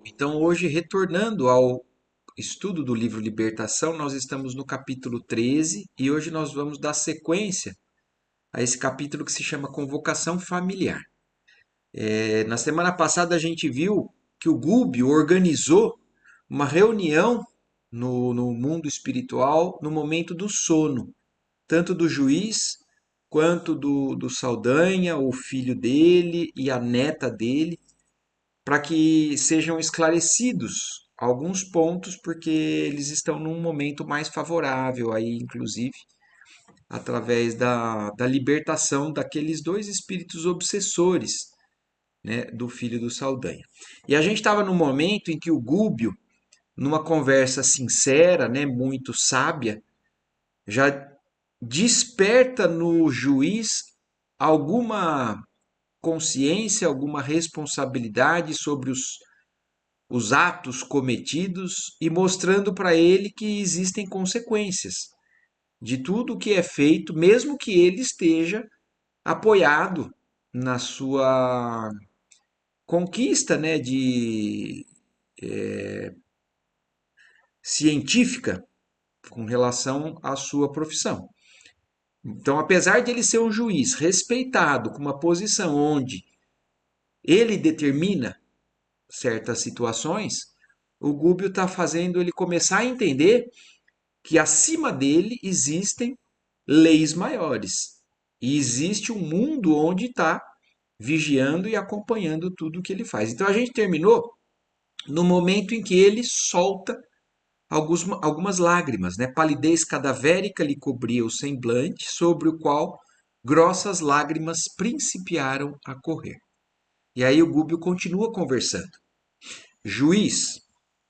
Então, hoje, retornando ao estudo do livro Libertação, nós estamos no capítulo 13 e hoje nós vamos dar sequência a esse capítulo que se chama Convocação Familiar. Na semana passada a gente viu que o Gubbio organizou uma reunião no mundo espiritual no momento do sono, tanto do juiz quanto do Saldanha, o filho dele e a neta dele, para que sejam esclarecidos alguns pontos, porque eles estão num momento mais favorável, aí, inclusive, através da libertação daqueles dois espíritos obsessores, né, do filho do Saldanha. E a gente estava num momento em que o Gúbio, numa conversa sincera, né, muito sábia, já desperta no juiz alguma consciência, alguma responsabilidade sobre os atos cometidos e mostrando para ele que existem consequências de tudo o que é feito, mesmo que ele esteja apoiado na sua conquista, né, de científica com relação à sua profissão. Então, apesar de ele ser um juiz respeitado, com uma posição onde ele determina certas situações, o Gúbio está fazendo ele começar a entender que acima dele existem leis maiores. E existe um mundo onde está vigiando e acompanhando tudo que ele faz. Então a gente terminou no momento em que ele solta algumas lágrimas, né? Palidez cadavérica lhe cobria o semblante, sobre o qual grossas lágrimas principiaram a correr. E aí o Gúbio continua conversando. Juiz,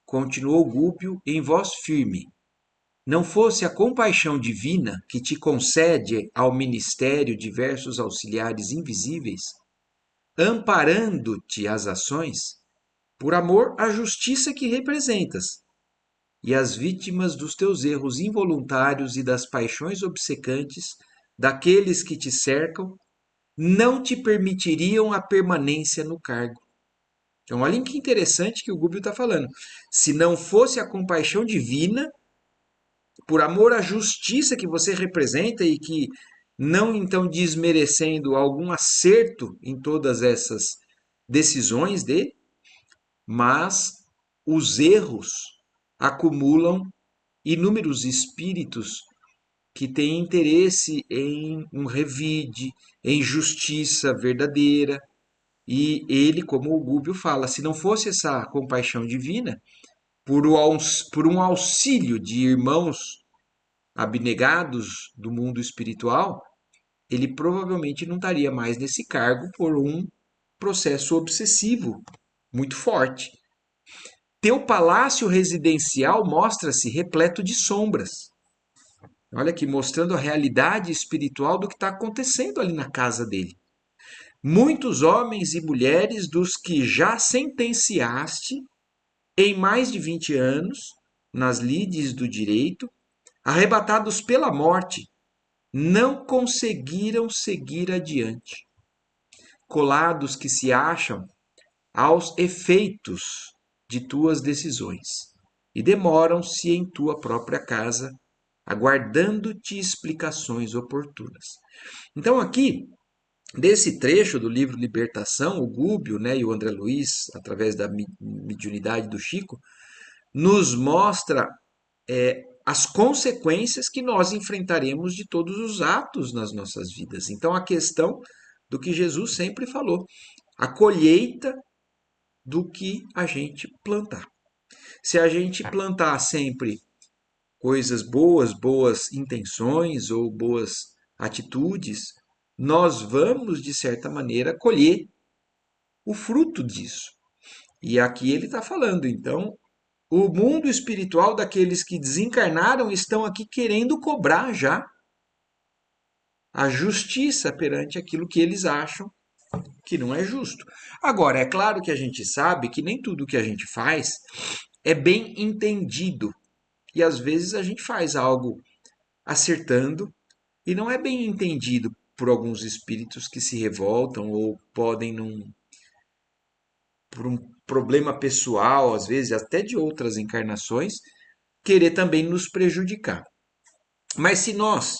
continuou Gúbio em voz firme, não fosse a compaixão divina que te concede ao ministério diversos auxiliares invisíveis, amparando-te as ações, por amor à justiça que representas, e as vítimas dos teus erros involuntários e das paixões obcecantes daqueles que te cercam, não te permitiriam a permanência no cargo. Então, olhem que interessante que o Gubbio está falando. Se não fosse a compaixão divina, por amor à justiça que você representa e que não então desmerecendo algum acerto em todas essas decisões dele, mas os erros acumulam inúmeros espíritos que têm interesse em um revide, em justiça verdadeira. E ele, como o Gúbio fala, se não fosse essa compaixão divina, por um auxílio de irmãos abnegados do mundo espiritual, ele provavelmente não estaria mais nesse cargo por um processo obsessivo muito forte. Teu palácio residencial mostra-se repleto de sombras. Olha aqui, mostrando a realidade espiritual do que está acontecendo ali na casa dele. Muitos homens e mulheres dos que já sentenciaste em mais de 20 anos, nas lides do direito, arrebatados pela morte, não conseguiram seguir adiante, colados que se acham aos efeitos de tuas decisões, e demoram-se em tua própria casa, aguardando-te explicações oportunas. Então, aqui, desse trecho do livro Libertação, o Gúbio, né, e o André Luiz, através da mediunidade do Chico, nos mostra as consequências que nós enfrentaremos de todos os atos nas nossas vidas. Então, a questão do que Jesus sempre falou, a colheita do que a gente plantar. Se a gente plantar sempre coisas boas, boas intenções ou boas atitudes, nós vamos, de certa maneira, colher o fruto disso. E aqui ele está falando, então, o mundo espiritual daqueles que desencarnaram estão aqui querendo cobrar já a justiça perante aquilo que eles acham que não é justo. Agora, é claro que a gente sabe que nem tudo que a gente faz é bem entendido. E às vezes a gente faz algo acertando e não é bem entendido por alguns espíritos que se revoltam ou podem, por um problema pessoal, às vezes até de outras encarnações, querer também nos prejudicar. Mas se nós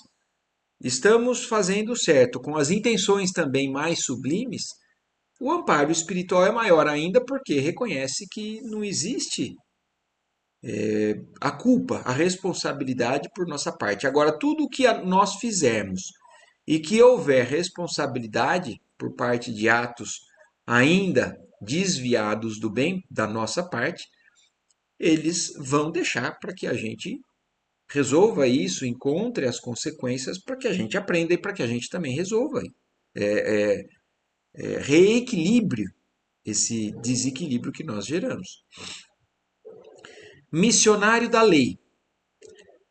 estamos fazendo certo, com as intenções também mais sublimes, o amparo espiritual é maior ainda porque reconhece que não existe a culpa, a responsabilidade por nossa parte. Agora, tudo o que nós fizermos e que houver responsabilidade por parte de atos ainda desviados do bem da nossa parte, eles vão deixar para que a gente resolva isso, encontre as consequências para que a gente aprenda e para que a gente também resolva. Reequilíbrio esse desequilíbrio que nós geramos. Missionário da lei.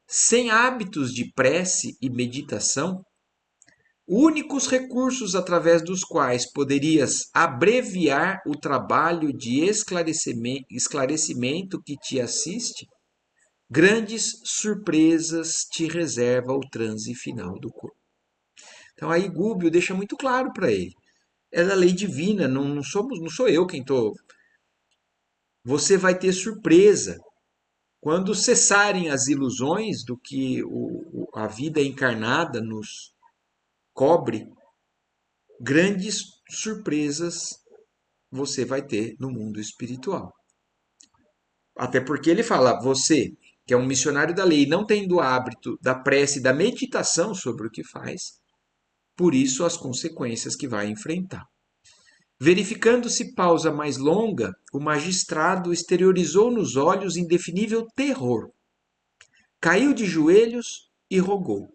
Sem hábitos de prece e meditação, únicos recursos através dos quais poderias abreviar o trabalho de esclarecimento que te assiste, grandes surpresas te reserva o transe final do corpo. Então aí Gúbio deixa muito claro para ele. É da lei divina, não sou eu quem estou. Você vai ter surpresa. Quando cessarem as ilusões do que a vida encarnada nos cobre, grandes surpresas você vai ter no mundo espiritual. Até porque ele fala, você, que é um missionário da lei, não tendo o hábito da prece e da meditação sobre o que faz, por isso as consequências que vai enfrentar. Verificando-se pausa mais longa, o magistrado exteriorizou nos olhos indefinível terror. Caiu de joelhos e rogou: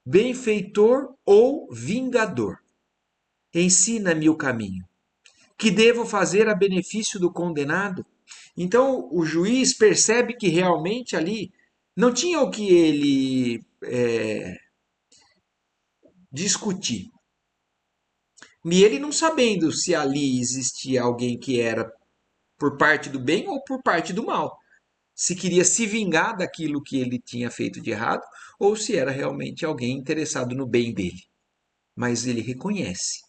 benfeitor ou vingador, ensina-me o caminho. Que devo fazer a benefício do condenado? Então o juiz percebe que realmente ali não tinha o que ele discutir. E ele não sabendo se ali existia alguém que era por parte do bem ou por parte do mal. Se queria se vingar daquilo que ele tinha feito de errado ou se era realmente alguém interessado no bem dele. Mas ele reconhece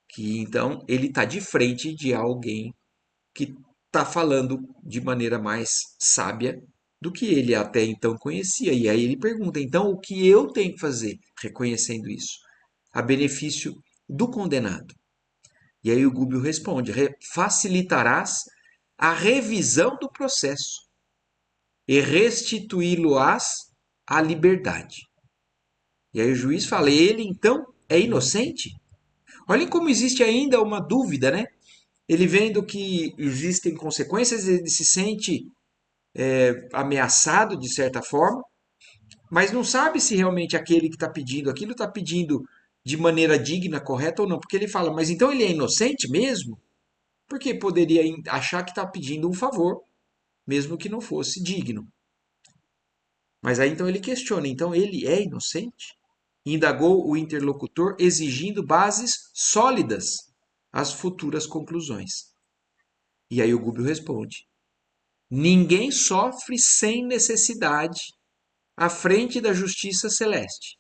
que então ele está de frente de alguém que está falando de maneira mais sábia do que ele até então conhecia. E aí ele pergunta: então o que eu tenho que fazer, reconhecendo isso, a benefício do condenado? E aí o Gúbio responde: facilitarás a revisão do processo e restituí-lo-ás à liberdade. E aí o juiz fala: ele então é inocente? Olhem como existe ainda uma dúvida, né? Ele vendo que existem consequências, ele se sente ameaçado de certa forma, mas não sabe se realmente aquele que está pedindo aquilo está pedindo de maneira digna, correta ou não, porque ele fala, mas então ele é inocente mesmo? Porque poderia achar que está pedindo um favor, mesmo que não fosse digno. Mas aí então ele questiona, então ele é inocente? Indagou o interlocutor, exigindo bases sólidas às futuras conclusões. E aí o Gúbio responde: ninguém sofre sem necessidade à frente da justiça celeste.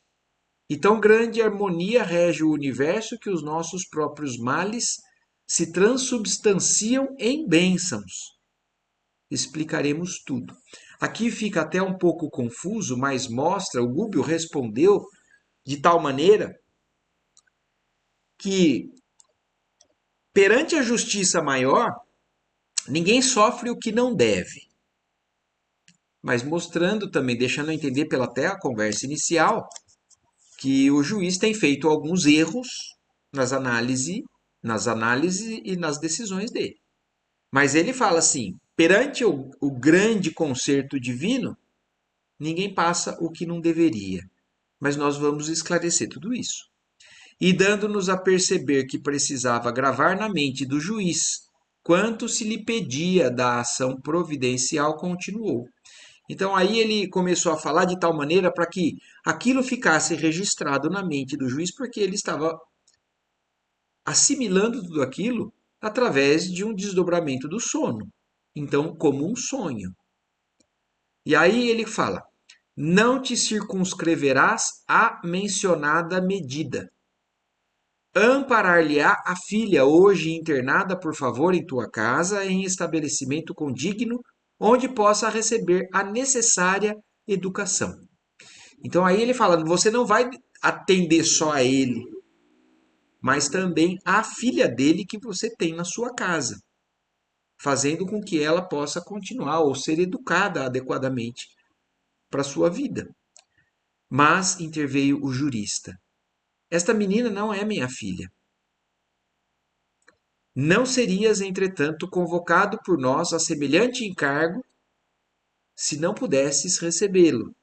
E tão grande harmonia rege o universo que os nossos próprios males se transubstanciam em bênçãos. Explicaremos tudo. Aqui fica até um pouco confuso, mas mostra, o Gúbio respondeu de tal maneira que, perante a justiça maior, ninguém sofre o que não deve. Mas mostrando também, deixando entender pela até a conversa inicial, que o juiz tem feito alguns erros nas análises e nas decisões dele. Mas ele fala assim: perante o grande concerto divino, ninguém passa o que não deveria. Mas nós vamos esclarecer tudo isso. E dando-nos a perceber que precisava gravar na mente do juiz quanto se lhe pedia da ação providencial, continuou. Então aí ele começou a falar de tal maneira para que aquilo ficasse registrado na mente do juiz, porque ele estava assimilando tudo aquilo através de um desdobramento do sono. Então, como um sonho. E aí ele fala: não te circunscreverás à mencionada medida. amparar-lhe-á a filha, hoje internada por favor em tua casa, em estabelecimento condigno, onde possa receber a necessária educação. Então aí ele fala, você não vai atender só a ele, mas também a filha dele que você tem na sua casa, fazendo com que ela possa continuar ou ser educada adequadamente para a sua vida. Mas interveio o jurista. Esta menina não é minha filha. Não serias, entretanto, convocado por nós a semelhante encargo se não pudesses recebê-lo.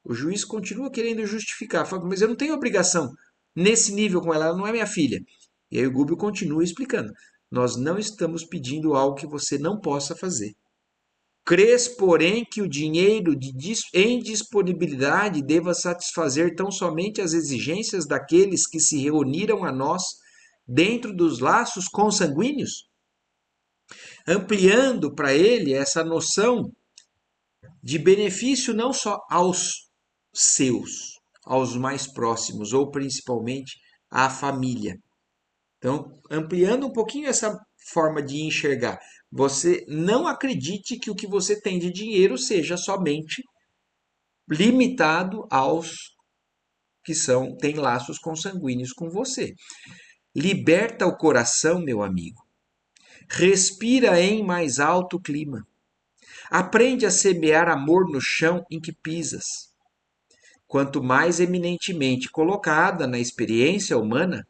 O juiz continua querendo justificar, fala, mas eu não tenho obrigação nesse nível com ela, ela não é minha filha. E aí o Gúbio continua explicando. Nós não estamos pedindo algo que você não possa fazer. Crês, porém, que o dinheiro em disponibilidade deva satisfazer tão somente as exigências daqueles que se reuniram a nós dentro dos laços consanguíneos? Ampliando para ele essa noção de benefício não só aos seus, aos mais próximos, ou principalmente à família. Então, ampliando um pouquinho essa forma de enxergar, você não acredite que o que você tem de dinheiro seja somente limitado aos que têm laços consanguíneos com você. Liberta o coração, meu amigo. Respira em mais alto clima. Aprende a semear amor no chão em que pisas. Quanto mais eminentemente colocada na experiência humana,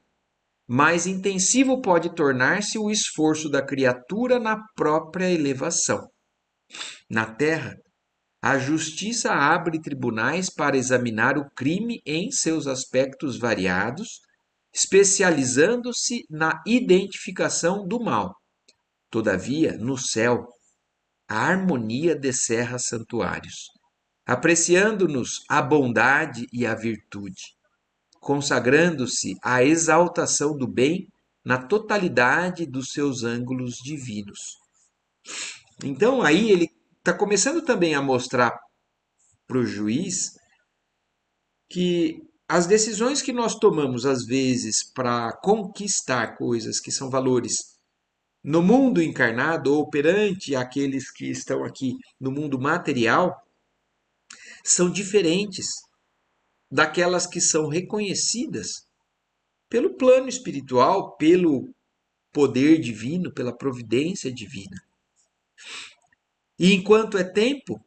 mais intensivo pode tornar-se o esforço da criatura na própria elevação. Na Terra, a justiça abre tribunais para examinar o crime em seus aspectos variados, especializando-se na identificação do mal. Todavia, no céu, a harmonia descerra santuários, apreciando-nos a bondade e a virtude, consagrando-se à exaltação do bem na totalidade dos seus ângulos divinos. Então aí ele está começando também a mostrar para o juiz que as decisões que nós tomamos às vezes para conquistar coisas que são valores no mundo encarnado ou perante aqueles que estão aqui no mundo material são diferentes daquelas que são reconhecidas pelo plano espiritual, pelo poder divino, pela providência divina. E enquanto é tempo,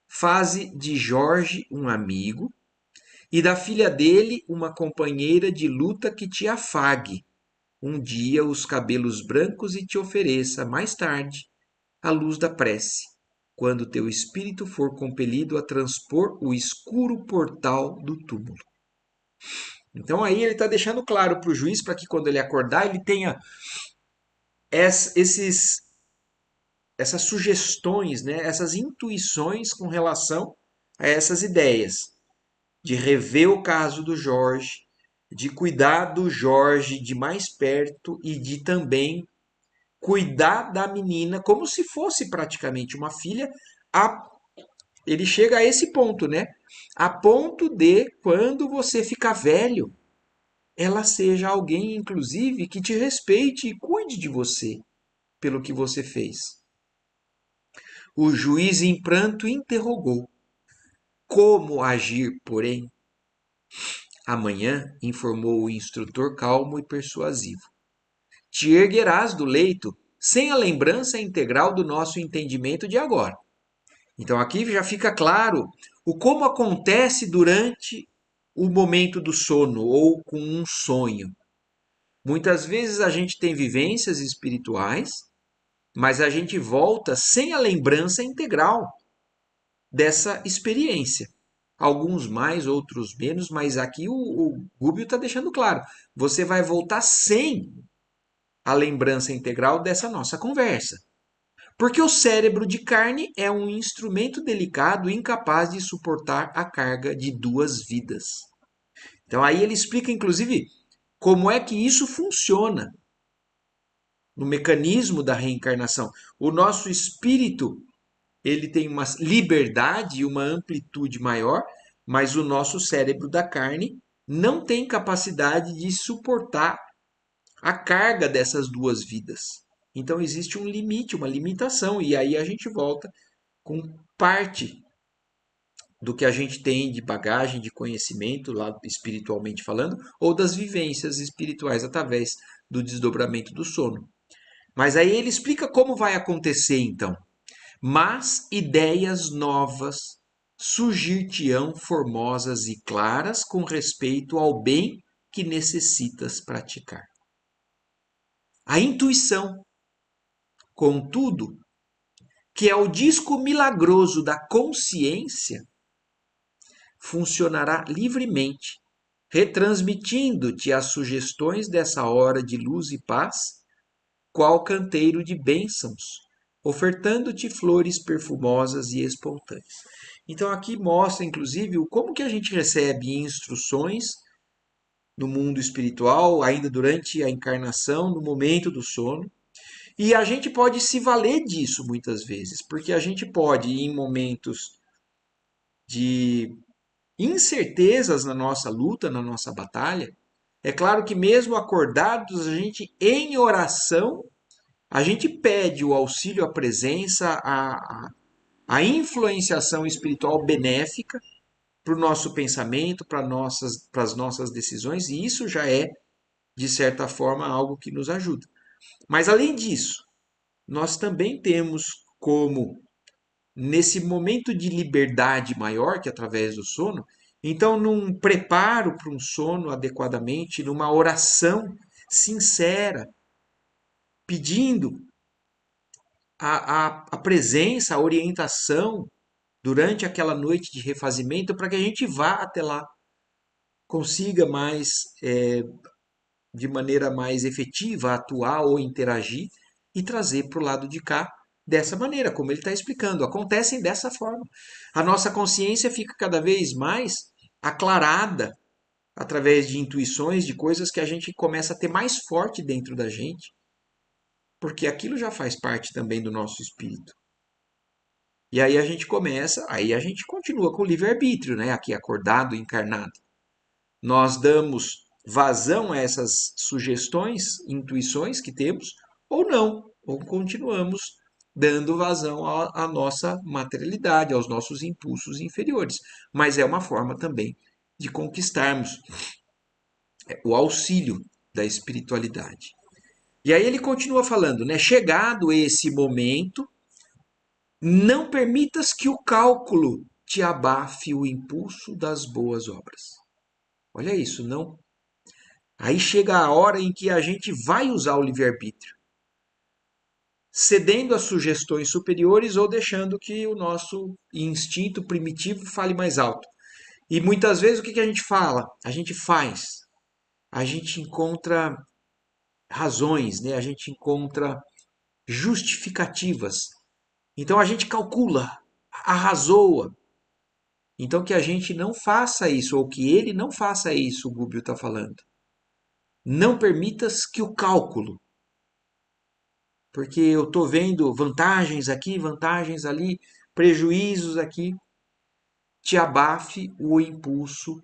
faze de Jorge um amigo e da filha dele uma companheira de luta que te afague um dia os cabelos brancos e te ofereça, mais tarde, a luz da prece, quando teu espírito for compelido a transpor o escuro portal do túmulo. Então aí ele está deixando claro para o juiz, para que quando ele acordar, ele tenha essas sugestões, né, essas intuições com relação a essas ideias, de rever o caso do Jorge, de cuidar do Jorge de mais perto e de também cuidar da menina como se fosse praticamente uma filha. A, ele chega a esse ponto, né? A ponto de, quando você ficar velho, ela seja alguém, inclusive, que te respeite e cuide de você pelo que você fez. O juiz em pranto interrogou: como agir, porém? Amanhã, informou o instrutor calmo e persuasivo, te erguerás do leito sem a lembrança integral do nosso entendimento de agora. Então aqui já fica claro o como acontece durante o momento do sono ou com um sonho. Muitas vezes a gente tem vivências espirituais, mas a gente volta sem a lembrança integral dessa experiência. Alguns mais, outros menos, mas aqui o Gúbio está deixando claro. Você vai voltar sem a lembrança integral dessa nossa conversa. Porque o cérebro de carne é um instrumento delicado e incapaz de suportar a carga de duas vidas. Então aí ele explica, inclusive, como é que isso funciona no mecanismo da reencarnação. O nosso espírito, ele tem uma liberdade e uma amplitude maior, mas o nosso cérebro da carne não tem capacidade de suportar a carga dessas duas vidas. Então existe um limite, uma limitação, e aí a gente volta com parte do que a gente tem de bagagem, de conhecimento, lá espiritualmente falando, ou das vivências espirituais através do desdobramento do sono. Mas aí ele explica como vai acontecer então. Mas ideias novas surgir-te-ão formosas e claras com respeito ao bem que necessitas praticar. A intuição, contudo, que é o disco milagroso da consciência, funcionará livremente, retransmitindo-te as sugestões dessa hora de luz e paz, qual canteiro de bênçãos, ofertando-te flores perfumosas e espontâneas. Então aqui mostra, inclusive, como que a gente recebe instruções no mundo espiritual, ainda durante a encarnação, no momento do sono, e a gente pode se valer disso muitas vezes, porque a gente pode, em momentos de incertezas na nossa luta, na nossa batalha, é claro que mesmo acordados, a gente em oração, a gente pede o auxílio, a presença, a influenciação espiritual benéfica para o nosso pensamento, para as nossas decisões, e isso já é, de certa forma, algo que nos ajuda. Mas além disso, nós também temos como, nesse momento de liberdade maior, que é através do sono, então, num preparo para um sono adequadamente, numa oração sincera, pedindo a presença, a orientação durante aquela noite de refazimento para que a gente vá até lá, consiga mais, de maneira mais efetiva, atuar ou interagir e trazer para o lado de cá dessa maneira, como ele está explicando. Acontecem dessa forma. A nossa consciência fica cada vez mais aclarada através de intuições, de coisas que a gente começa a ter mais forte dentro da gente, porque aquilo já faz parte também do nosso espírito. E aí a gente começa, aí a gente continua com o livre-arbítrio, né? Aqui acordado, encarnado. Nós damos vazão a essas sugestões, intuições que temos, ou não, ou continuamos dando vazão à nossa materialidade, aos nossos impulsos inferiores. Mas é uma forma também de conquistarmos o auxílio da espiritualidade. E aí ele continua falando, né? Chegado esse momento, não permitas que o cálculo te abafe o impulso das boas obras. Olha isso, não. Aí chega a hora em que a gente vai usar o livre-arbítrio, cedendo às sugestões superiores ou deixando que o nosso instinto primitivo fale mais alto. E muitas vezes o que a gente fala? A gente faz. A gente encontra razões, né? A gente encontra justificativas. Então a gente calcula, arrazoa. Então que a gente não faça isso, ou que ele não faça isso, o Gubbio está falando. Não permitas que o cálculo, porque eu estou vendo vantagens aqui, vantagens ali, prejuízos aqui, te abafe o impulso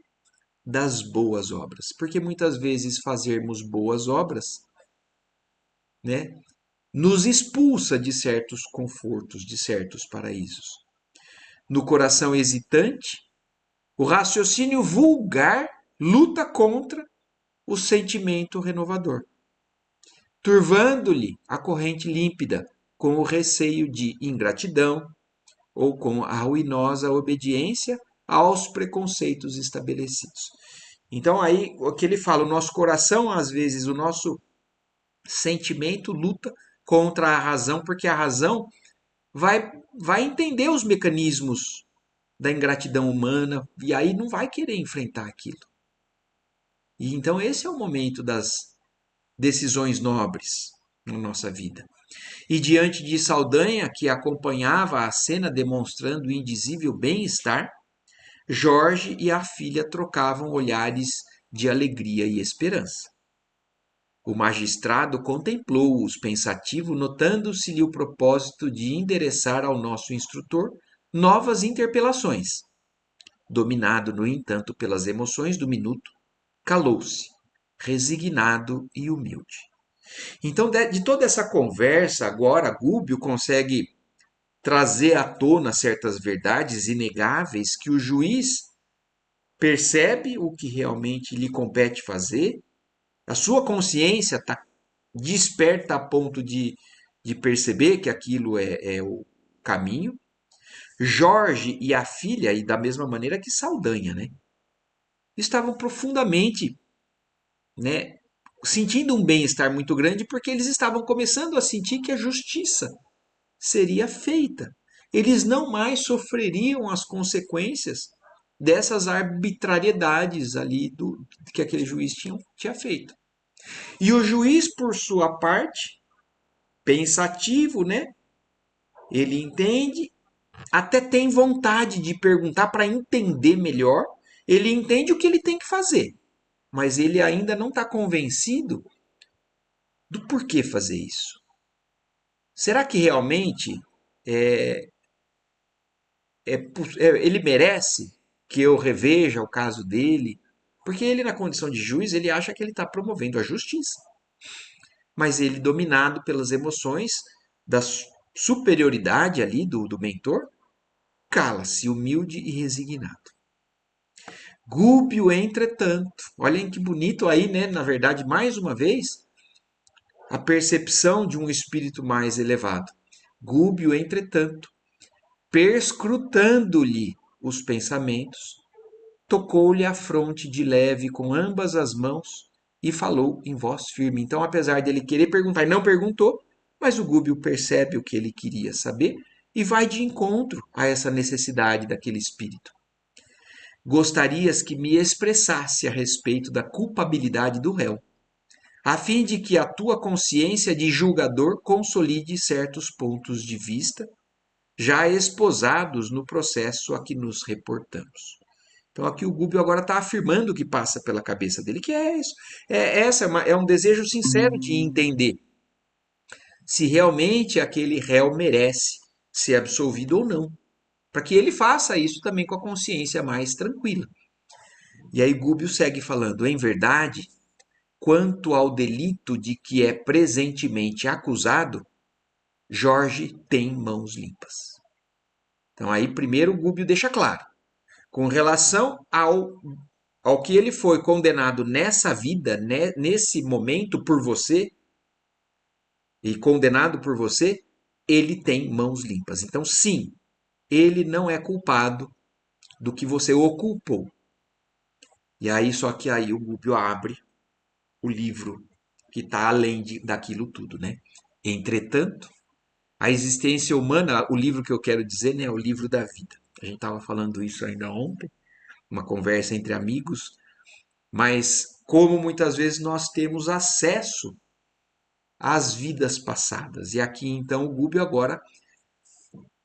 das boas obras. Porque muitas vezes fazermos boas obras, né, nos expulsa de certos confortos, de certos paraísos. No coração hesitante, o raciocínio vulgar luta contra o sentimento renovador, turvando-lhe a corrente límpida com o receio de ingratidão ou com a ruinosa obediência aos preconceitos estabelecidos. Então aí o que ele fala, o nosso coração, às vezes, o nosso sentimento luta contra a razão, porque a razão vai entender os mecanismos da ingratidão humana e aí não vai querer enfrentar aquilo. E então esse é o momento das decisões nobres na nossa vida. E diante de Saldanha, que acompanhava a cena demonstrando o indizível bem-estar, Jorge e a filha trocavam olhares de alegria e esperança. O magistrado contemplou-os pensativo, notando-se-lhe o propósito de endereçar ao nosso instrutor novas interpelações. Dominado, no entanto, pelas emoções do minuto, calou-se, resignado e humilde. Então, de toda essa conversa, agora Gúbio consegue trazer à tona certas verdades inegáveis que o juiz percebe o que realmente lhe compete fazer, a sua consciência está desperta a ponto de perceber que aquilo é o caminho. Jorge e a filha, e da mesma maneira que Saldanha, né, estavam profundamente, né, sentindo um bem-estar muito grande porque eles estavam começando a sentir que a justiça seria feita. Eles não mais sofreriam as consequências dessas arbitrariedades ali que aquele juiz tinha feito. E o juiz, por sua parte, pensativo, né? Ele entende, até tem vontade de perguntar para entender melhor. Ele entende o que ele tem que fazer, mas ele ainda não está convencido do porquê fazer isso. Será que realmente é, ele merece que eu reveja o caso dele? Porque ele, na condição de juiz, ele acha que ele está promovendo a justiça. Mas ele, dominado pelas emoções da superioridade ali do mentor, cala-se, humilde e resignado. Gúbio, entretanto, olhem que bonito aí, né? Na verdade, mais uma vez, a percepção de um espírito mais elevado. Gúbio, entretanto, perscrutando-lhe os pensamentos, tocou-lhe a fronte de leve com ambas as mãos e falou em voz firme. Então, apesar dele querer perguntar e não perguntou, mas o Gúbio percebe o que ele queria saber e vai de encontro a essa necessidade daquele espírito. Gostarias que me expressasse a respeito da culpabilidade do réu, a fim de que a tua consciência de julgador consolide certos pontos de vista já esposados no processo a que nos reportamos. Então aqui o Gúbio agora está afirmando o que passa pela cabeça dele, que é isso. É um desejo sincero de entender se realmente aquele réu merece ser absolvido ou não, para que ele faça isso também com a consciência mais tranquila. E aí Gúbio segue falando, em verdade, quanto ao delito de que é presentemente acusado, Jorge tem mãos limpas. Então aí primeiro o Gúbio deixa claro, com relação ao que ele foi condenado nessa vida, né, nesse momento por você, e condenado por você, ele tem mãos limpas. Então, sim, ele não é culpado do que você o culpou. E aí, só que aí o Gúbio abre o livro que está além daquilo tudo, né? Entretanto, a existência humana, o livro que eu quero dizer, né, é o livro da vida. A gente estava falando isso ainda ontem, uma conversa entre amigos, mas como muitas vezes nós temos acesso às vidas passadas. E aqui então o Gúbio agora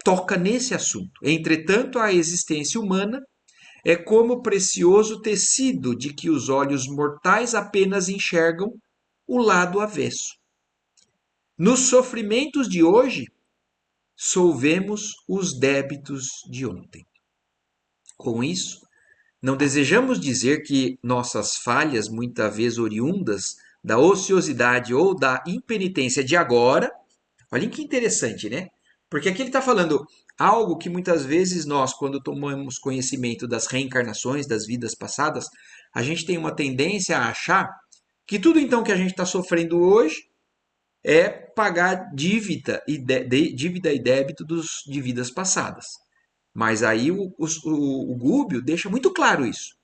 toca nesse assunto. Entretanto, a existência humana é como precioso tecido de que os olhos mortais apenas enxergam o lado avesso. Nos sofrimentos de hoje, solvemos os débitos de ontem. Com isso, não desejamos dizer que nossas falhas, muitas vezes oriundas da ociosidade ou da impenitência de agora, olhem que interessante, né? Porque aqui ele está falando algo que muitas vezes nós, quando tomamos conhecimento das reencarnações, das vidas passadas, a gente tem uma tendência a achar que tudo então que a gente está sofrendo hoje é pagar dívida e débito de vidas passadas. Mas aí o Gúbio deixa muito claro isso.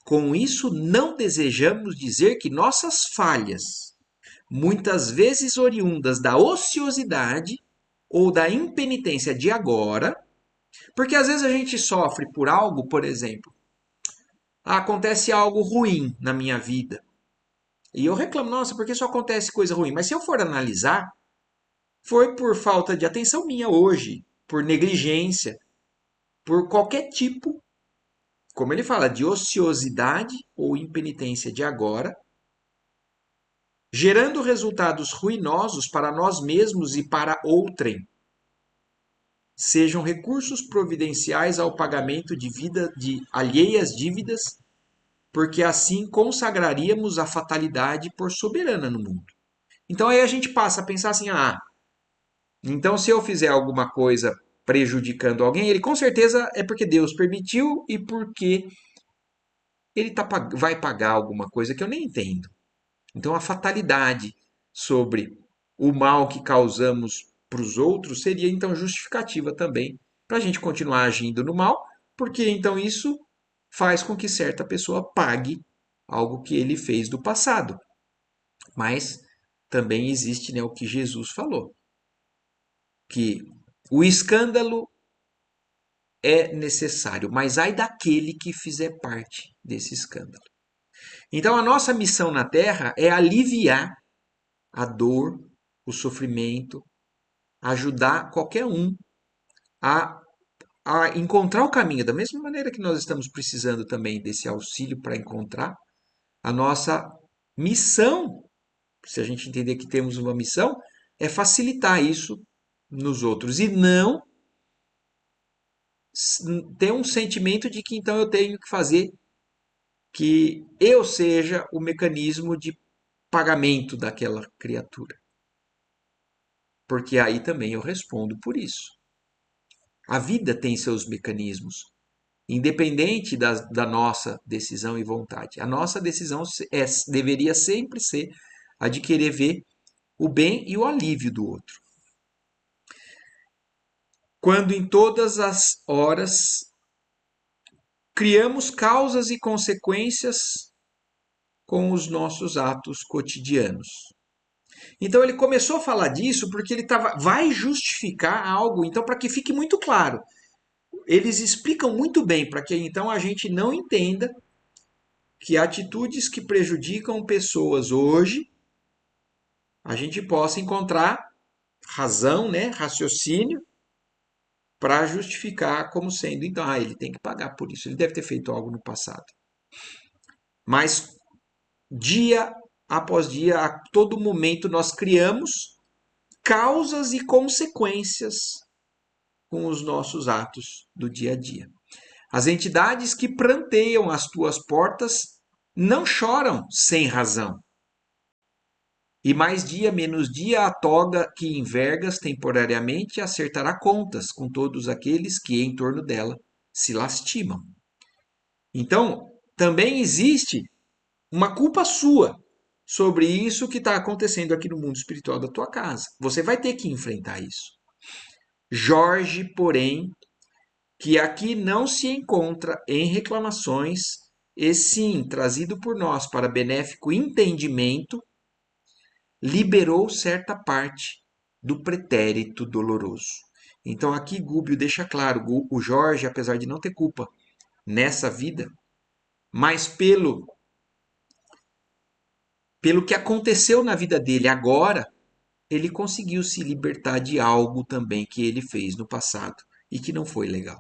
Com isso, não desejamos dizer que nossas falhas, muitas vezes oriundas da ociosidade ou da impenitência de agora, porque às vezes a gente sofre por algo, por exemplo, acontece algo ruim na minha vida. E eu reclamo, nossa, por que só acontece coisa ruim? Mas se eu for analisar, foi por falta de atenção minha hoje, por negligência, por qualquer tipo, como ele fala, de ociosidade ou impenitência de agora, gerando resultados ruinosos para nós mesmos e para outrem, sejam recursos providenciais ao pagamento de alheias dívidas porque assim consagraríamos a fatalidade por soberana no mundo. Então aí a gente passa a pensar assim: ah, então se eu fizer alguma coisa prejudicando alguém, ele com certeza é porque Deus permitiu e porque ele vai pagar alguma coisa que eu nem entendo. Então, a fatalidade sobre o mal que causamos para os outros seria então justificativa também para a gente continuar agindo no mal, porque então isso faz com que certa pessoa pague algo que ele fez do passado. Mas também existe, né, o que Jesus falou, que o escândalo é necessário, mas ai daquele que fizer parte desse escândalo. Então, a nossa missão na Terra é aliviar a dor, o sofrimento, ajudar qualquer um a, a encontrar o caminho. Da mesma maneira que nós estamos precisando também desse auxílio para encontrar, a nossa missão, se a gente entender que temos uma missão, é facilitar isso nos outros e não ter um sentimento de que então eu tenho que fazer que eu seja o mecanismo de pagamento daquela criatura. Porque aí também eu respondo por isso. A vida tem seus mecanismos, independente da nossa decisão e vontade. A nossa decisão deveria sempre ser a de querer ver o bem e o alívio do outro. Quando em todas as horas criamos causas e consequências com os nossos atos cotidianos. Então ele começou a falar disso porque ele vai justificar algo, então para que fique muito claro. Eles explicam muito bem para que então a gente não entenda que atitudes que prejudicam pessoas hoje, a gente possa encontrar razão, né, raciocínio, para justificar como sendo, então, ele tem que pagar por isso, ele deve ter feito algo no passado. Mas dia após dia, a todo momento, nós criamos causas e consequências com os nossos atos do dia a dia. As entidades que pranteiam as tuas portas não choram sem razão. E mais dia menos dia a toga que envergas temporariamente acertará contas com todos aqueles que em torno dela se lastimam. Então, também existe uma culpa sua sobre isso que está acontecendo aqui no mundo espiritual da tua casa. Você vai ter que enfrentar isso. Jorge, porém, que aqui não se encontra em reclamações, e sim trazido por nós para benéfico entendimento, liberou certa parte do pretérito doloroso. Então aqui Gúbio deixa claro, o Jorge, apesar de não ter culpa nessa vida, mas pelo que aconteceu na vida dele agora, ele conseguiu se libertar de algo também que ele fez no passado e que não foi legal.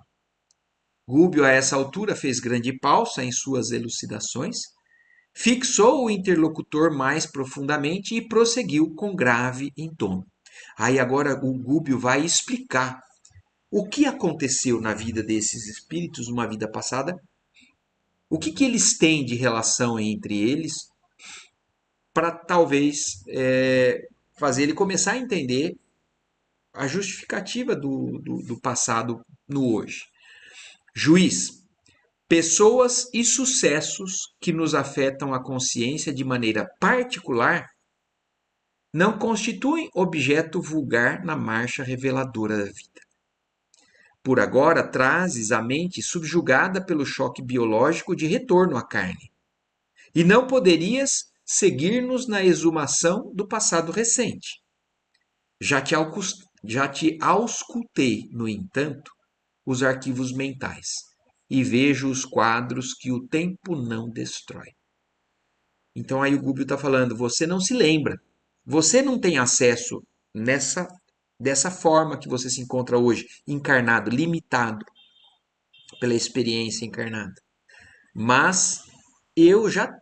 Gúbio, a essa altura, fez grande pausa em suas elucidações, fixou o interlocutor mais profundamente e prosseguiu com grave entono. Aí agora o Gúbio vai explicar o que aconteceu na vida desses espíritos numa vida passada, o que eles têm de relação entre eles, para talvez fazer ele começar a entender a justificativa do passado no hoje. Juiz, pessoas e sucessos que nos afetam a consciência de maneira particular não constituem objeto vulgar na marcha reveladora da vida. Por agora, trazes a mente subjugada pelo choque biológico de retorno à carne. E não poderias seguir-nos na exumação do passado recente. Já te auscultei, no entanto, os arquivos mentais e vejo os quadros que o tempo não destrói. Então aí o Gúbio está falando, você não se lembra, você não tem acesso dessa forma que você se encontra hoje, encarnado, limitado pela experiência encarnada. Mas eu já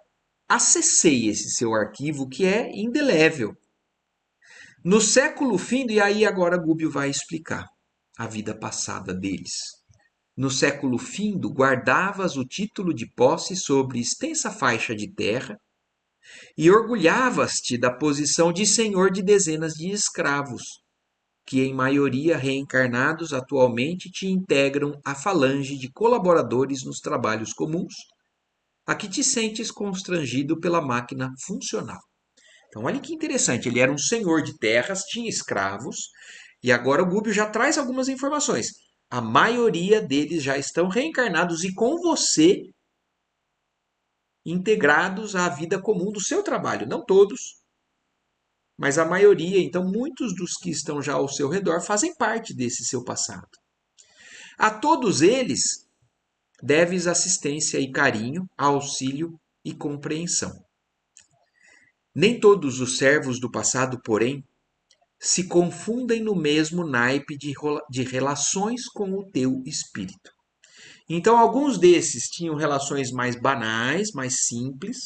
acessei esse seu arquivo que é indelével. No século fim, e aí agora Gúbio vai explicar a vida passada deles. no século findo, guardavas o título de posse sobre extensa faixa de terra e orgulhavas-te da posição de senhor de dezenas de escravos, que em maioria reencarnados atualmente te integram a falange de colaboradores nos trabalhos comuns, a que te sentes constrangido pela máquina funcional. Então, olha que interessante, ele era um senhor de terras, tinha escravos, e agora o Gubbio já traz algumas informações. A maioria deles já estão reencarnados e com você integrados à vida comum do seu trabalho. Não todos, mas a maioria. Então, muitos dos que estão já ao seu redor fazem parte desse seu passado. A todos eles deves assistência e carinho, auxílio e compreensão. Nem todos os servos do passado, porém, se confundem no mesmo naipe de relações com o teu espírito. Então, alguns desses tinham relações mais banais, mais simples,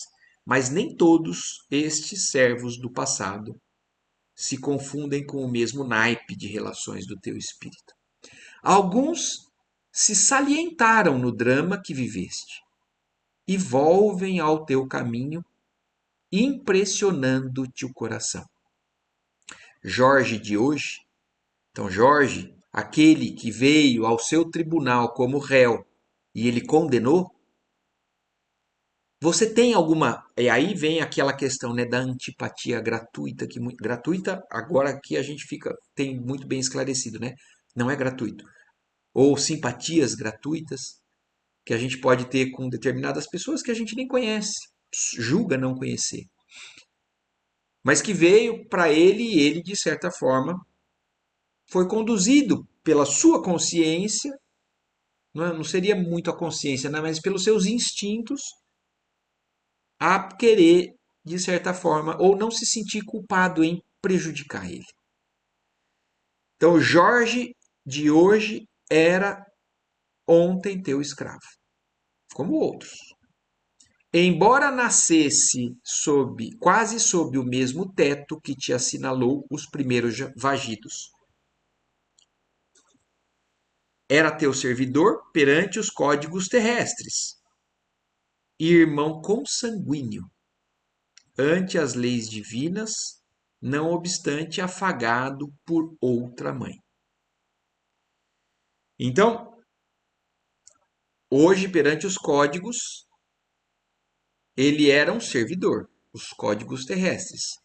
mas nem todos estes servos do passado se confundem com o mesmo naipe de relações do teu espírito. Alguns se salientaram no drama que viveste e volvem ao teu caminho, impressionando-te o coração. Jorge de hoje, então Jorge, aquele que veio ao seu tribunal como réu e ele condenou, você tem alguma. E aí vem aquela questão, né, da antipatia gratuita, que gratuita, agora aqui a gente tem muito bem esclarecido, né? Não é gratuito. Ou simpatias gratuitas que a gente pode ter com determinadas pessoas que a gente nem conhece, julga não conhecer. Mas que veio para ele e ele, de certa forma, foi conduzido pela sua consciência, não seria muito a consciência, né, mas pelos seus instintos, a querer, de certa forma, ou não se sentir culpado em prejudicar ele. Então, Jorge de hoje era ontem teu escravo, como outros. Embora nascesse quase sob o mesmo teto que te assinalou os primeiros vagidos. Era teu servidor perante os códigos terrestres, irmão consanguíneo, ante as leis divinas, não obstante afagado por outra mãe. Então, hoje, perante os códigos, ele era um servidor, os códigos terrestres.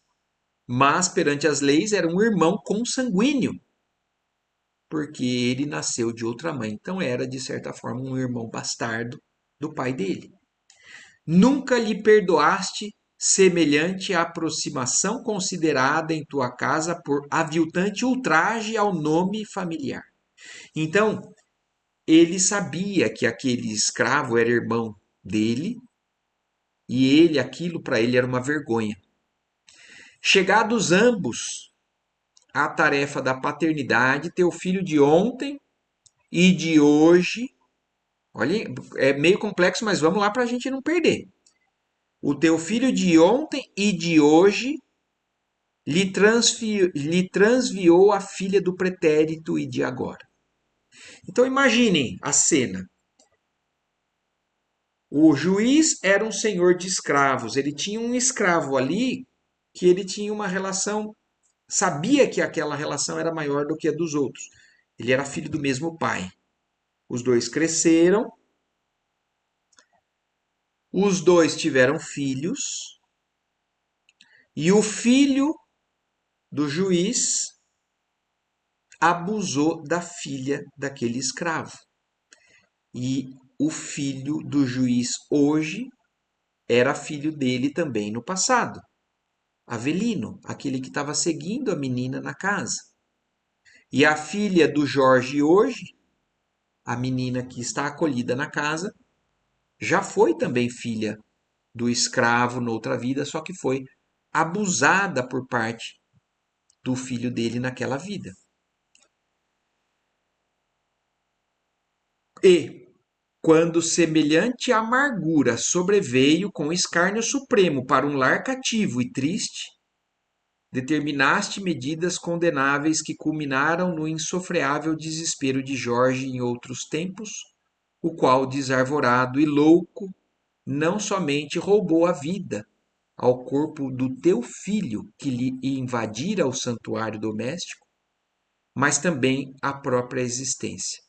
Mas, perante as leis, era um irmão consanguíneo, porque ele nasceu de outra mãe. Então, era, de certa forma, um irmão bastardo do pai dele. Nunca lhe perdoaste semelhante aproximação considerada em tua casa por aviltante ultraje ao nome familiar. Então, ele sabia que aquele escravo era irmão dele e aquilo para ele era uma vergonha. Chegados ambos à tarefa da paternidade, teu filho de ontem e de hoje, olha, é meio complexo, mas vamos lá para a gente não perder. O teu filho de ontem e de hoje lhe transviou a filha do pretérito e de agora. Então imaginem a cena. O juiz era um senhor de escravos. Ele tinha um escravo ali que ele tinha uma relação, sabia que aquela relação era maior do que a dos outros. Ele era filho do mesmo pai. Os dois cresceram, os dois tiveram filhos, e o filho do juiz abusou da filha daquele escravo. E o filho do juiz hoje era filho dele também no passado. Avelino, aquele que estava seguindo a menina na casa. E a filha do Jorge hoje, a menina que está acolhida na casa, já foi também filha do escravo noutra vida, só que foi abusada por parte do filho dele naquela vida. E, quando semelhante amargura sobreveio com escárnio supremo para um lar cativo e triste, determinaste medidas condenáveis que culminaram no insofreável desespero de Jorge em outros tempos, o qual, desarvorado e louco, não somente roubou a vida ao corpo do teu filho que lhe invadira o santuário doméstico, mas também a própria existência,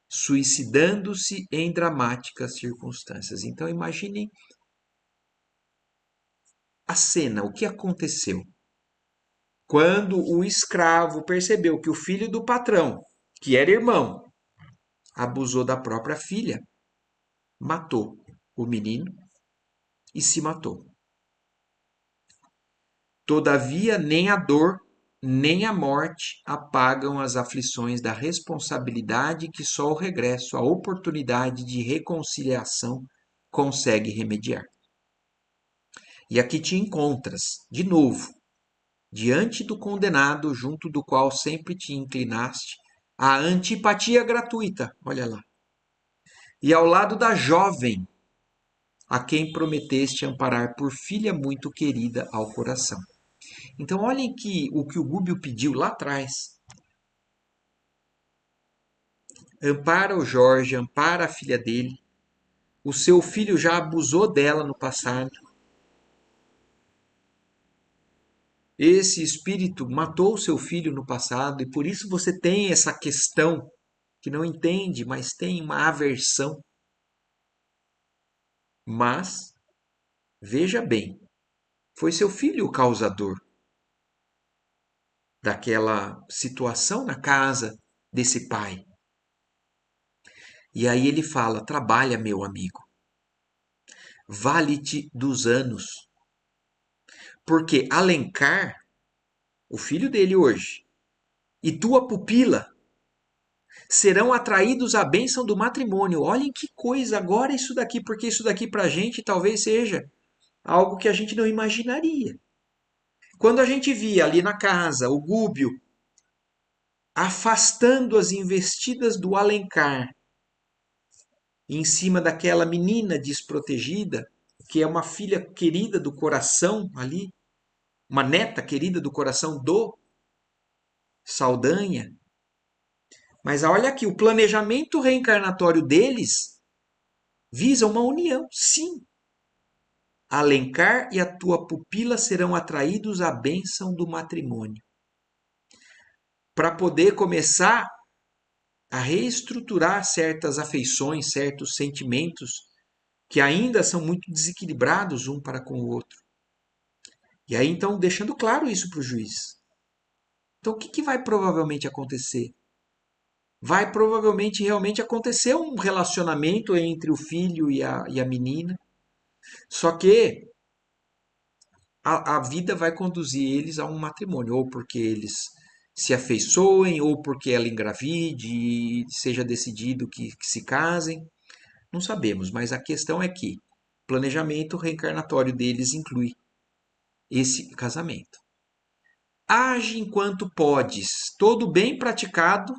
suicidando-se em dramáticas circunstâncias. Então imaginem a cena, o que aconteceu. Quando o escravo percebeu que o filho do patrão, que era irmão, abusou da própria filha, matou o menino e se matou. Todavia, nem a dor, nem a morte apagam as aflições da responsabilidade que só o regresso, a oportunidade de reconciliação consegue remediar. E aqui te encontras, de novo, diante do condenado junto do qual sempre te inclinaste, a antipatia gratuita, olha lá. E ao lado da jovem, a quem prometeste amparar por filha muito querida ao coração. Então, olhem que o Gúbio pediu lá atrás. Ampara o Jorge, ampara a filha dele. O seu filho já abusou dela no passado. Esse espírito matou o seu filho no passado e por isso você tem essa questão que não entende, mas tem uma aversão. Mas, veja bem, foi seu filho o causador daquela situação na casa desse pai. E aí ele fala: trabalha, meu amigo, vale-te dos anos. Porque Alencar, o filho dele hoje, e tua pupila serão atraídos à bênção do matrimônio. Olhem que coisa, agora isso daqui, porque isso daqui para a gente talvez seja algo que a gente não imaginaria. Quando a gente via ali na casa o Gúbio afastando as investidas do Alencar em cima daquela menina desprotegida, que é uma filha querida do coração ali, uma neta querida do coração do Saldanha. Mas olha aqui, o planejamento reencarnatório deles visa uma união, sim. Alencar e a tua pupila serão atraídos à bênção do matrimônio. Para poder começar a reestruturar certas afeições, certos sentimentos que ainda são muito desequilibrados um para com o outro. E aí, então, deixando claro isso para o juiz. Então, o que vai provavelmente acontecer? Vai provavelmente realmente acontecer um relacionamento entre o filho e a menina. Só que a vida vai conduzir eles a um matrimônio, ou porque eles se afeiçoem, ou porque ela engravide e seja decidido que se casem. Não sabemos, mas a questão é que o planejamento reencarnatório deles inclui esse casamento. Age enquanto podes, todo bem praticado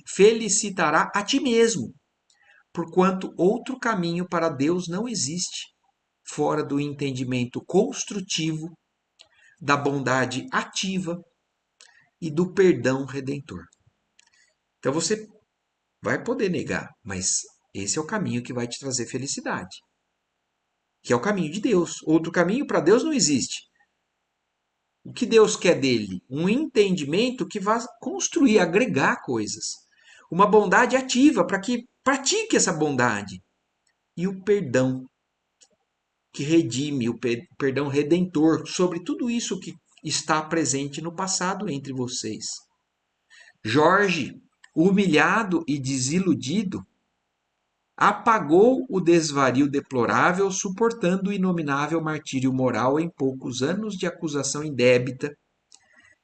felicitará a ti mesmo, porquanto outro caminho para Deus não existe, fora do entendimento construtivo, da bondade ativa e do perdão redentor. Então você vai poder negar, mas esse é o caminho que vai te trazer felicidade, que é o caminho de Deus. Outro caminho para Deus não existe. O que Deus quer dele? Um entendimento que vá construir, agregar coisas. Uma bondade ativa para que pratique essa bondade. E o perdão que redime, o perdão redentor sobre tudo isso que está presente no passado entre vocês. Jorge, humilhado e desiludido, apagou o desvario deplorável, suportando o inominável martírio moral em poucos anos de acusação indébita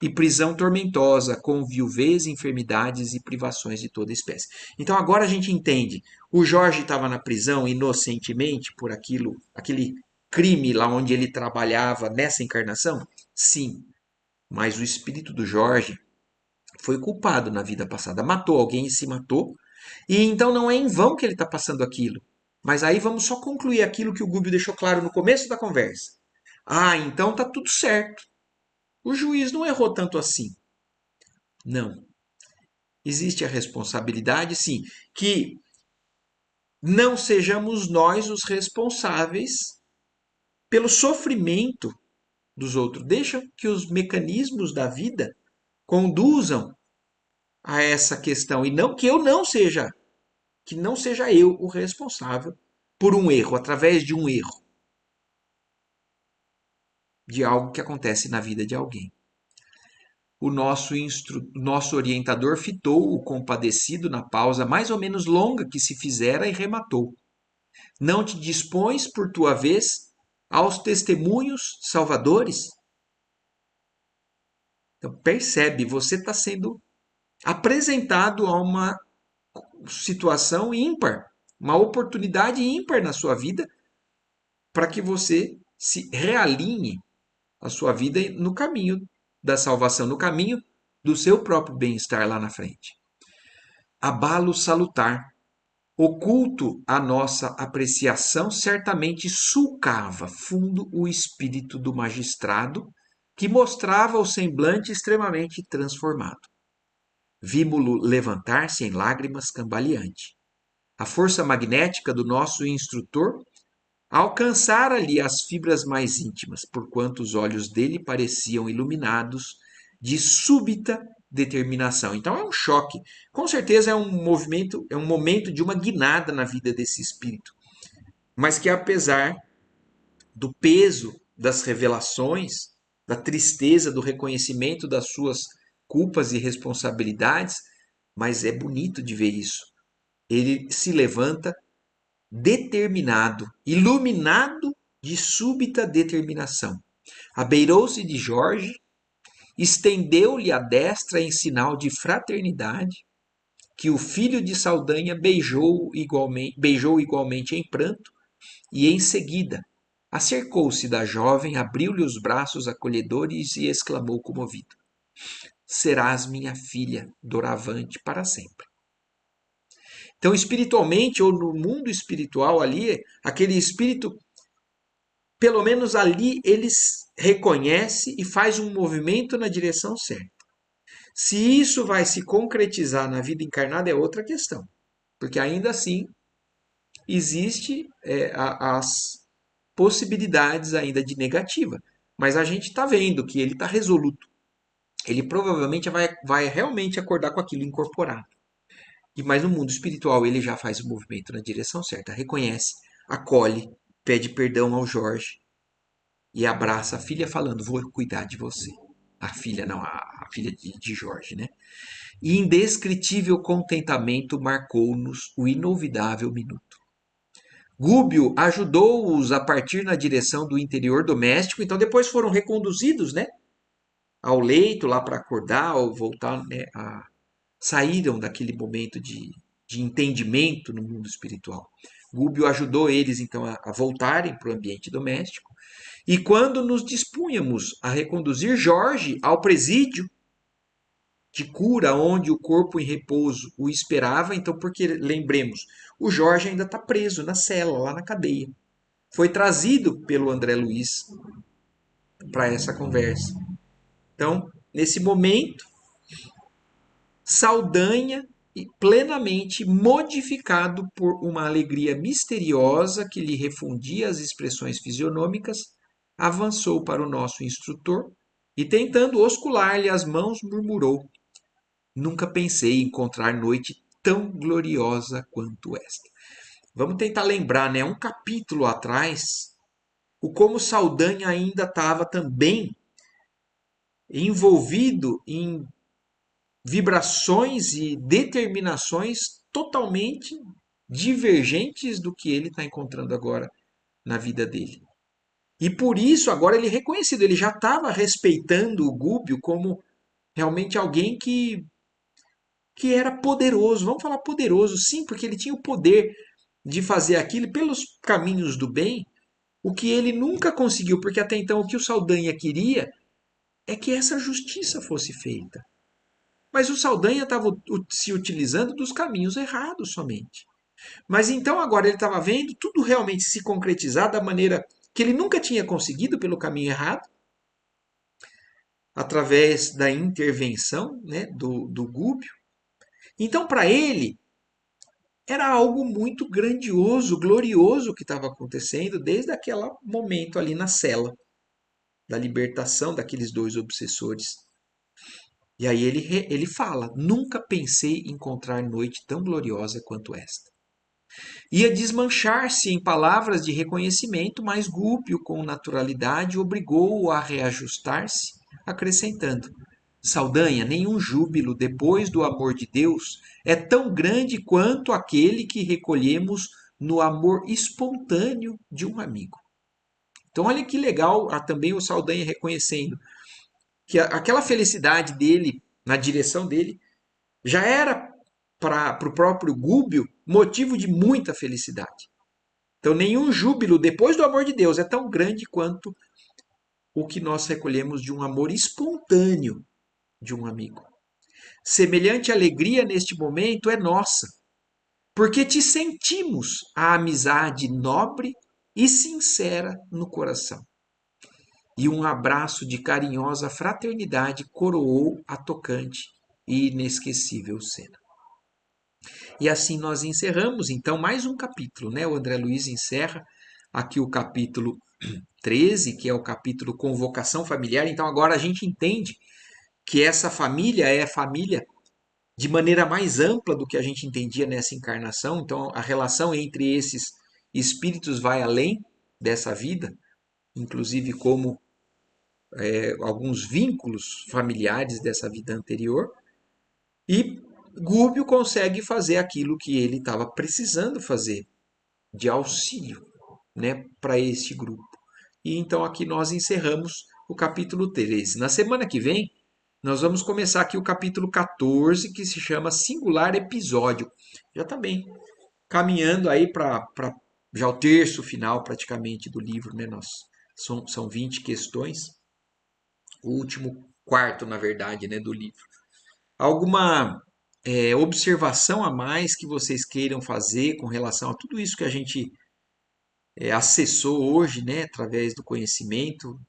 e prisão tormentosa, com viuvez, enfermidades e privações de toda espécie. Então agora a gente entende. O Jorge estava na prisão inocentemente por aquele crime lá onde ele trabalhava nessa encarnação? Sim. Mas o espírito do Jorge foi culpado na vida passada, matou alguém e se matou. E então não é em vão que ele está passando aquilo. Mas aí vamos só concluir aquilo que o Gúbio deixou claro no começo da conversa. Ah, então tá tudo certo. O juiz não errou tanto assim. Não. Existe a responsabilidade, sim, que não sejamos nós os responsáveis pelo sofrimento dos outros. Deixa que os mecanismos da vida conduzam a essa questão e não que eu não seja, que não seja eu o responsável por um erro, através de um erro, de algo que acontece na vida de alguém. O nosso orientador fitou o compadecido na pausa mais ou menos longa que se fizera e rematou. Não te dispões, por tua vez, aos testemunhos salvadores? Então, percebe, você está sendo apresentado a uma situação ímpar, uma oportunidade ímpar na sua vida para que você se realinhe a sua vida no caminho da salvação, no caminho do seu próprio bem-estar lá na frente. Abalo salutar, oculto à nossa apreciação, certamente sulcava fundo o espírito do magistrado, que mostrava o semblante extremamente transformado. Vimo-lo levantar-se em lágrimas cambaleante. A força magnética do nosso instrutor alcançara-lhe as fibras mais íntimas, porquanto os olhos dele pareciam iluminados de súbita determinação. Então é um choque. Com certeza é um movimento, é um momento de uma guinada na vida desse espírito. Mas que apesar do peso das revelações, da tristeza, do reconhecimento das suas culpas e responsabilidades, mas é bonito de ver isso. Ele se levanta determinado, iluminado de súbita determinação. Abeirou-se de Jorge, estendeu-lhe a destra em sinal de fraternidade, que o filho de Saldanha beijou igualmente em pranto, e em seguida acercou-se da jovem, abriu-lhe os braços acolhedores e exclamou comovido: Serás minha filha, doravante para sempre. Então, espiritualmente, ou no mundo espiritual ali, aquele espírito, pelo menos ali, ele reconhece e faz um movimento na direção certa. Se isso vai se concretizar na vida encarnada é outra questão, porque ainda assim existe as possibilidades ainda de negativa. Mas a gente está vendo que ele está resoluto. Ele provavelmente vai realmente acordar com aquilo incorporado. Mas no mundo espiritual ele já faz o movimento na direção certa, reconhece, acolhe, pede perdão ao Jorge e abraça a filha falando, vou cuidar de você. A filha não, a filha de Jorge, né? E indescritível contentamento marcou-nos o inolvidável minuto. Gúbio ajudou-os a partir na direção do interior doméstico, então depois foram reconduzidos, né, ao leito lá para acordar ou voltar, né, saíram daquele momento de entendimento no mundo espiritual. Gúbio ajudou eles então a voltarem para o ambiente doméstico. E quando nos dispunhamos a reconduzir Jorge ao presídio de cura, onde o corpo em repouso o esperava, então, porque lembremos, o Jorge ainda está preso na cela, lá na cadeia. Foi trazido pelo André Luiz para essa conversa. Então, nesse momento, Saldanha, plenamente modificado por uma alegria misteriosa que lhe refundia as expressões fisionômicas, avançou para o nosso instrutor e, tentando oscular-lhe as mãos, murmurou: Nunca pensei encontrar noite tão gloriosa quanto esta. Vamos tentar lembrar, né? Um capítulo atrás, o como Saldanha ainda estava também envolvido em vibrações e determinações totalmente divergentes do que ele está encontrando agora na vida dele. E por isso, agora ele é reconhecido, ele já estava respeitando o Gúbio como realmente alguém que era poderoso. Vamos falar poderoso, sim, porque ele tinha o poder de fazer aquilo pelos caminhos do bem, o que ele nunca conseguiu, porque até então o que o Saldanha queria é que essa justiça fosse feita. Mas o Saldanha estava se utilizando dos caminhos errados somente. Mas então agora ele estava vendo tudo realmente se concretizar da maneira que ele nunca tinha conseguido pelo caminho errado, através da intervenção, né, do Gúbio. Então, para ele, era algo muito grandioso, glorioso que estava acontecendo desde aquele momento ali na cela, da libertação daqueles dois obsessores. E aí ele fala: nunca pensei encontrar noite tão gloriosa quanto esta. Ia desmanchar-se em palavras de reconhecimento, mas Gúpio, com naturalidade, obrigou-o a reajustar-se, acrescentando: Saldanha, nenhum júbilo depois do amor de Deus é tão grande quanto aquele que recolhemos no amor espontâneo de um amigo. Então, olha que legal também o Saldanha reconhecendo que aquela felicidade dele, na direção dele, já era para o próprio Gúbio motivo de muita felicidade. Então, nenhum júbilo depois do amor de Deus é tão grande quanto o que nós recolhemos de um amor espontâneo de um amigo. Semelhante alegria neste momento é nossa, porque te sentimos a amizade nobre e sincera no coração. E um abraço de carinhosa fraternidade coroou a tocante e inesquecível cena. E assim nós encerramos então mais um capítulo, né? O André Luiz encerra aqui o capítulo 13, que é o capítulo Convocação Familiar. Então agora a gente entende que essa família é a família de maneira mais ampla do que a gente entendia nessa encarnação. Então a relação entre esses espíritos vai além dessa vida, inclusive como alguns vínculos familiares dessa vida anterior. E Gúbio consegue fazer aquilo que ele estava precisando fazer, de auxílio, né, para este grupo. E então aqui nós encerramos o capítulo 13. Na semana que vem, nós vamos começar aqui o capítulo 14, que se chama Singular Episódio. Já está bem caminhando aí para já o terço final praticamente do livro, né? São 20 questões, o último quarto, na verdade, né, do livro. Alguma observação a mais que vocês queiram fazer com relação a tudo isso que a gente acessou hoje, né, através do conhecimento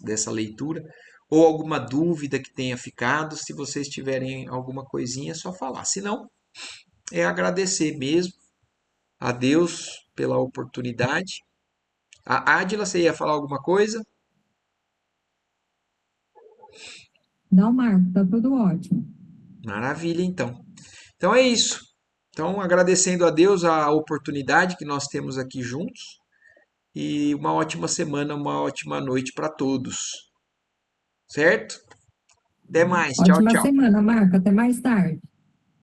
dessa leitura, ou alguma dúvida que tenha ficado? Se vocês tiverem alguma coisinha, é só falar. Se não, é agradecer mesmo a Deus pela oportunidade. A Ádila, você ia falar alguma coisa? Não, Marco, tá tudo ótimo. Maravilha, então. Então é isso. Então, agradecendo a Deus a oportunidade que nós temos aqui juntos e uma ótima semana, uma ótima noite para todos. Certo? Até mais. Tchau, Ótima tchau. semana, Marco. Até mais tarde.